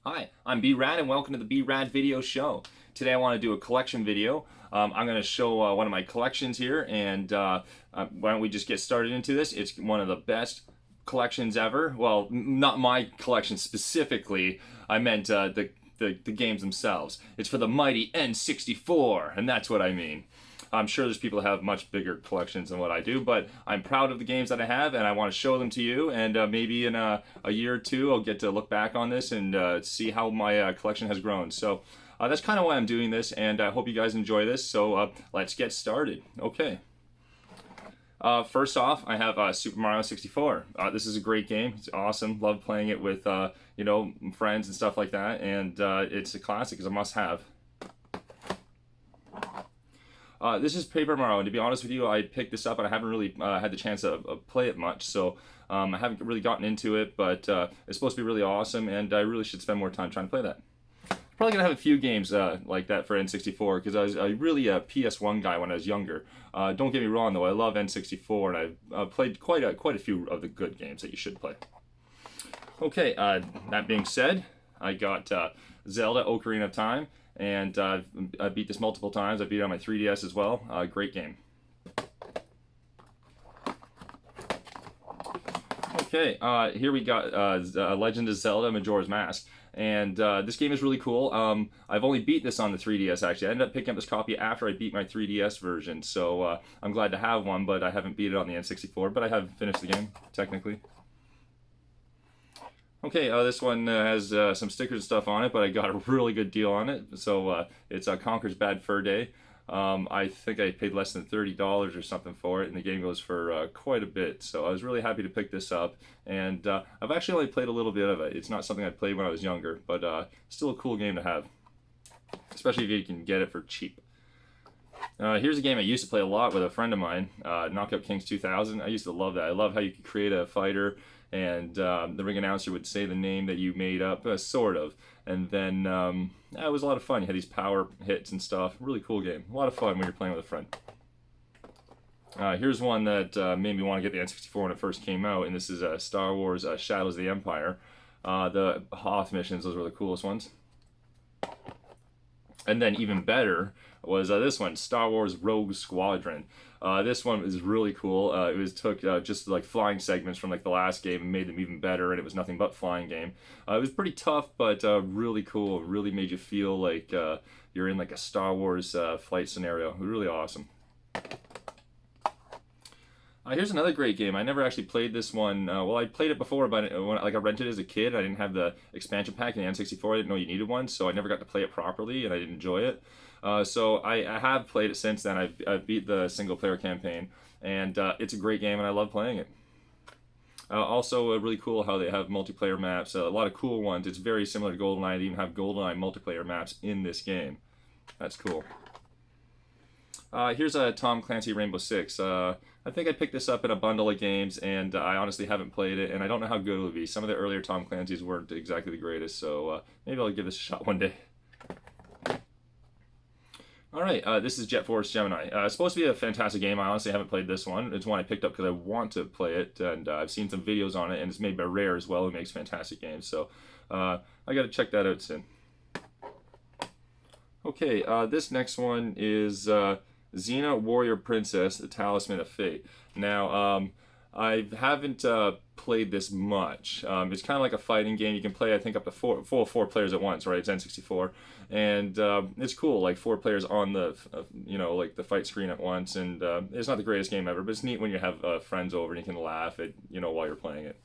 Hi, I'm B-Rad and welcome to the B-Rad video show. Today I want to do a collection video. I'm going to show one of my collections here, and why don't we just get started into this. It's one of the best collections ever. Well, not my collection specifically. I meant the games themselves. It's for the mighty N64, and that's what I mean. I'm sure there's people that have much bigger collections than what I do, but I'm proud of the games that I have, and I want to show them to you. And maybe in a year or two, I'll get to look back on this and see how my collection has grown. So that's kind of why I'm doing this, and I hope you guys enjoy this. So let's get started. Okay. First off, I have Super Mario 64. This is a great game. It's awesome. Love playing it with friends and stuff like that, and it's a classic. It's a must-have. This is Paper Mario, and to be honest with you, I picked this up and I haven't really had the chance to play it much, so I haven't really gotten into it, but it's supposed to be really awesome, and I really should spend more time trying to play that. Probably gonna have a few games like that for N64 because I was really a PS1 guy when I was younger. Don't get me wrong though, I love N64 and I've played quite a few of the good games that you should play. Okay, that being said, I got Zelda Ocarina of Time, and I beat this multiple times. I beat it on my 3DS as well. Great game. Okay, here we got Legend of Zelda Majora's Mask. And this game is really cool. I've only beat this on the 3DS actually. I ended up picking up this copy after I beat my 3DS version, so I'm glad to have one, but I haven't beat it on the N64, but I have finished the game, technically. Okay, this one has some stickers and stuff on it, but I got a really good deal on it. So it's Conker's Bad Fur Day. I think I paid less than $30 or something for it, and the game goes for quite a bit. So I was really happy to pick this up, and I've actually only played a little bit of it. It's not something I played when I was younger, but still a cool game to have, especially if you can get it for cheap. Here's a game I used to play a lot with a friend of mine, Knockout Kings 2000. I used to love that. I love how you could create a fighter, and the ring announcer would say the name that you made up, sort of. And then it was a lot of fun. You had these power hits and stuff. Really cool game. A lot of fun when you're playing with a friend. Here's one that made me want to get the N64 when it first came out, and this is Star Wars Shadows of the Empire. The Hoth missions, those were the coolest ones. And then even better was this one, Star Wars Rogue Squadron. This one is really cool. It took just like flying segments from like the last game and made them even better, and it was nothing but flying game. It was pretty tough, but really cool. Really made you feel like you're in like a Star Wars flight scenario. It was really awesome. Here's another great game. I never actually played this one. Well, I played it before, but I rented it as a kid. I didn't have the expansion pack in the N64. I didn't know you needed one, so I never got to play it properly, and I didn't enjoy it. So I have played it since then. I've beat the single player campaign, and it's a great game, and I love playing it. Also, really cool how they have multiplayer maps. A lot of cool ones. It's very similar to GoldenEye. They even have GoldenEye multiplayer maps in this game. That's cool. Here's a Tom Clancy Rainbow Six. I think I picked this up in a bundle of games, and I honestly haven't played it, and I don't know how good it will be. Some of the earlier Tom Clancy's weren't exactly the greatest, so maybe I'll give this a shot one day. Alright, this is Jet Force Gemini. It's supposed to be a fantastic game. I honestly haven't played this one. It's one I picked up because I want to play it, and I've seen some videos on it, and it's made by Rare as well, who makes fantastic games, so I gotta check that out soon. Okay, this next one is Xena Warrior Princess, the Talisman of Fate. Now, I haven't played this much. It's kind of like a fighting game. You can play, I think, up to four players at once, right? It's N64, and it's cool. Like 4 players on the, like the fight screen at once. And it's not the greatest game ever, but it's neat when you have friends over and you can laugh at, while you're playing it.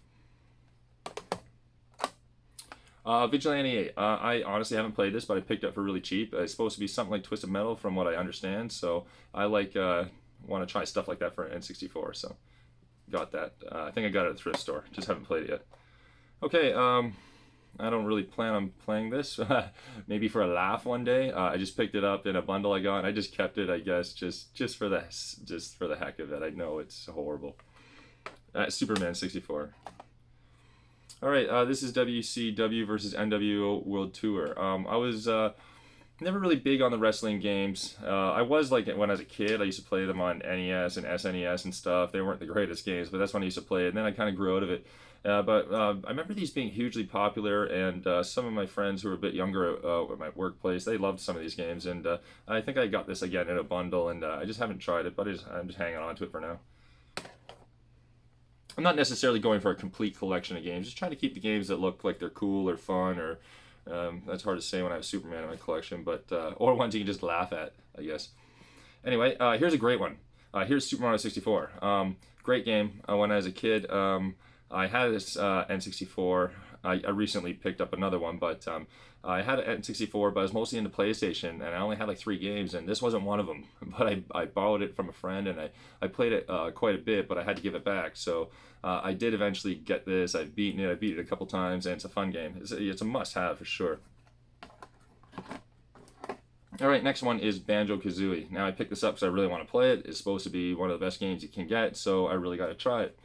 Vigilante 8. I honestly haven't played this, but I picked it up for really cheap. It's supposed to be something like Twisted Metal, from what I understand. So I want to try stuff like that for N64. So got that. I think I got it at the thrift store. Just haven't played it yet. Okay. I don't really plan on playing this. Maybe for a laugh one day. I just picked it up in a bundle I got, and I just kept it. I guess just for the heck of it. I know it's horrible. Superman 64. All right, this is WCW versus NWO World Tour. I was Never really big on the wrestling games. I was like when I was a kid, I used to play them on NES and SNES and stuff. They weren't the greatest games, but that's when I used to play it. And then I kind of grew out of it. But I remember these being hugely popular, and some of my friends who were a bit younger at my workplace, they loved some of these games. And I think I got this again in a bundle, and I just haven't tried it, but I'm just hanging on to it for now. I'm not necessarily going for a complete collection of games, just trying to keep the games that look like they're cool or fun or that's hard to say when I have Superman in my collection, but or ones you can just laugh at, I guess. Anyway, here's a great one. Here's Super Mario 64. Great game. When I was a kid, I had this N64. I recently picked up another one, but I had an N64, but I was mostly into PlayStation, and I only had like 3 games, and this wasn't one of them. But I borrowed it from a friend, and I played it quite a bit, but I had to give it back. So I did eventually get this. I've beaten it. I beat it a couple times, and it's a fun game. It's a must-have for sure. All right, next one is Banjo-Kazooie. Now I picked this up because I really want to play it. It's supposed to be one of the best games you can get, so I really got to try it.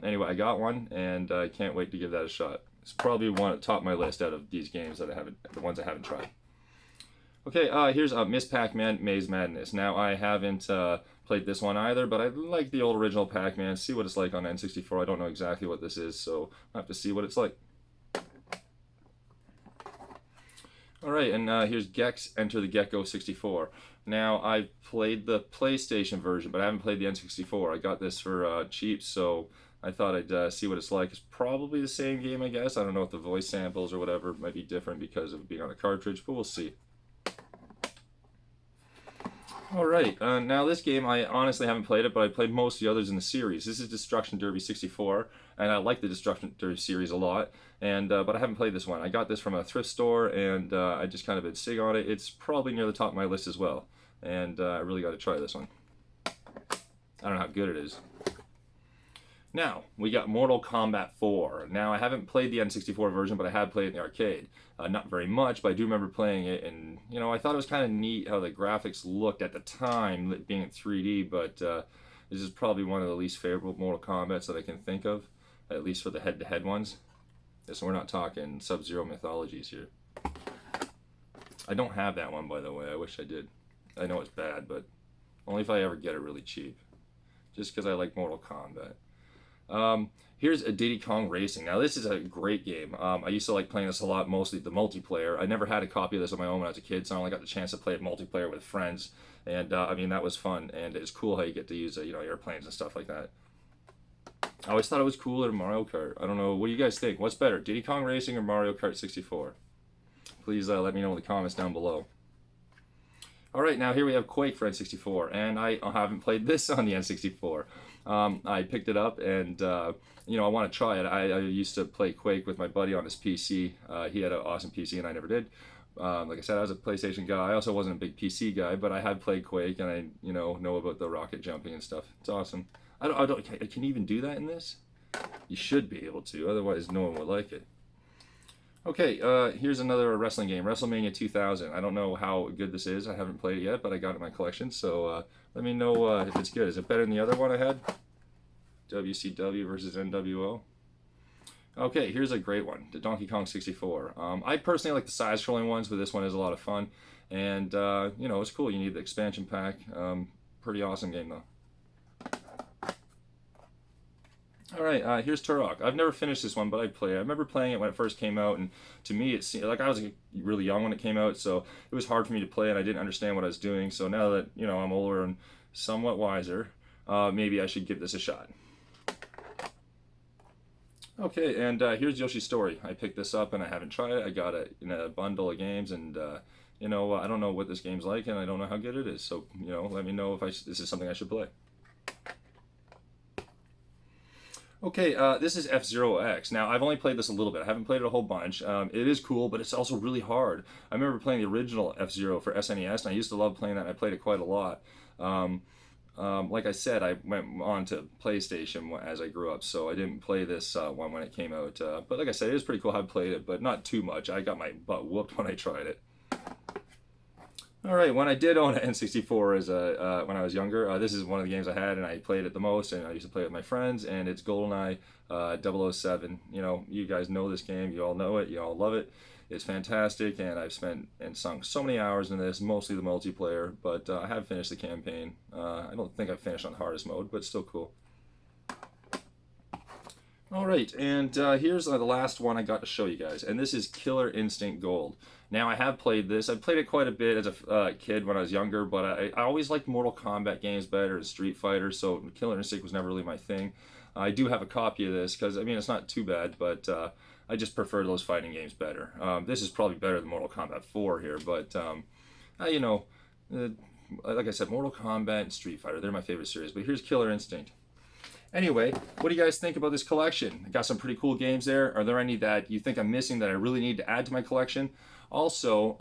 Anyway, I got one, and I can't wait to give that a shot. It's probably one at the top of my list out of these games that the ones I haven't tried. Okay, here's Miss Pac-Man Maze Madness. Now I haven't played this one either, but I like the old original Pac-Man. See what it's like on N64. I don't know exactly what this is, so I have to see what it's like. Alright, and here's Gex Enter the Gecko 64. Now, I've played the PlayStation version, but I haven't played the N64. I got this for cheap, so I thought I'd see what it's like. It's probably the same game, I guess. I don't know if the voice samples or whatever might be different because of it being on a cartridge, but we'll see. Alright, now this game, I honestly haven't played it, but I played most of the others in the series. This is Destruction Derby 64, and I like the Destruction Derby series a lot, and but I haven't played this one. I got this from a thrift store, and I just kind of been sig on it. It's probably near the top of my list as well, and I really got to try this one. I don't know how good it is. Now, we got Mortal Kombat 4. Now, I haven't played the N64 version, but I have played it in the arcade. Not very much, but I do remember playing it, and, you know, I thought it was kind of neat how the graphics looked at the time, being in 3D, but this is probably one of the least favorable Mortal Kombats that I can think of, at least for the head-to-head ones. So we're not talking Sub-Zero mythologies here. I don't have that one, by the way. I wish I did. I know it's bad, but only if I ever get it really cheap. Just because I like Mortal Kombat. Here's a Diddy Kong Racing. Now this is a great game. I used to like playing this a lot, mostly the multiplayer. I never had a copy of this on my own when I was a kid, so I only got the chance to play it multiplayer with friends. And I mean, that was fun, and it's cool how you get to use you know, airplanes and stuff like that. I always thought it was cooler than Mario Kart. I don't know, what do you guys think? What's better, Diddy Kong Racing or Mario Kart 64? Please let me know in the comments down below. Alright, now here we have Quake for N64, and I haven't played this on the N64. I picked it up, and you know, I want to try it. I used to play Quake with my buddy on his PC. He had an awesome PC, and I never did. Like I said, I was a PlayStation guy. I also wasn't a big PC guy, but I had played Quake, and I know about the rocket jumping and stuff. It's awesome. Can you even do that in this? You should be able to, otherwise no one would like it. Okay, here's another wrestling game, WrestleMania 2000. I don't know how good this is. I haven't played it yet, but I got it in my collection, so let me know if it's good. Is it better than the other one I had? WCW versus NWO. Okay, here's a great one, the Donkey Kong 64. I personally like the side-scrolling ones, but this one is a lot of fun. And, you know, it's cool. You need the expansion pack. Pretty awesome game, though. Alright, here's Turok. I've never finished this one, but I played it. I remember playing it when it first came out, and to me, it seemed like I was really young when it came out, so it was hard for me to play, and I didn't understand what I was doing. So now that, you know, I'm older and somewhat wiser, maybe I should give this a shot. Okay, and here's Yoshi's Story. I picked this up, and I haven't tried it. I got it in a bundle of games, and, you know, I don't know what this game's like, and I don't know how good it is. So, you know, let me know if this is something I should play. Okay, this is F-Zero X. Now, I've only played this a little bit. I haven't played it a whole bunch. It is cool, but it's also really hard. I remember playing the original F-Zero for SNES, and I used to love playing that, and I played it quite a lot. Like I said, I went on to PlayStation as I grew up, so I didn't play this one when it came out. But like I said, it was pretty cool how I played it, but not too much. I got my butt whooped when I tried it. All right, when I did own an N64 as when I was younger, this is one of the games I had, and I played it the most, and I used to play it with my friends, and it's GoldenEye 007. You know, you guys know this game, you all know it, you all love it. It's fantastic, and I've spent and sunk so many hours in this, mostly the multiplayer, but I have finished the campaign. I don't think I've finished on the hardest mode, but it's still cool. All right, and here's the last one I got to show you guys, and this is Killer Instinct Gold. Now, I have played this. I played it quite a bit as a kid when I was younger, but I always liked Mortal Kombat games better and Street Fighter, so Killer Instinct was never really my thing. I do have a copy of this, because, I mean, it's not too bad, but I just prefer those fighting games better. This is probably better than Mortal Kombat 4 here, but, you know, like I said, Mortal Kombat and Street Fighter, they're my favorite series, but here's Killer Instinct. Anyway, what do you guys think about this collection? I got some pretty cool games there. Are there any that you think I'm missing that I really need to add to my collection? Also,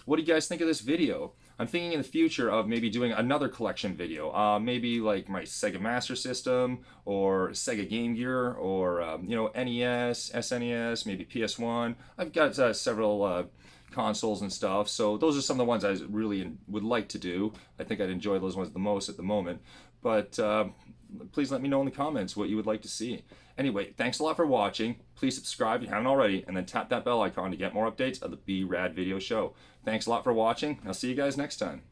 what do you guys think of this video? I'm thinking in the future of maybe doing another collection video. Maybe like my Sega Master System or Sega Game Gear or, you know, NES, SNES, maybe PS1. I've got several consoles and stuff, so those are some of the ones I really would like to do. I think I'd enjoy those ones the most at the moment, but please let me know in the comments what you would like to see. Anyway, thanks a lot for watching. Please subscribe if you haven't already, and then tap that bell icon to get more updates of the B-Rad video show. Thanks a lot for watching. I'll see you guys next time.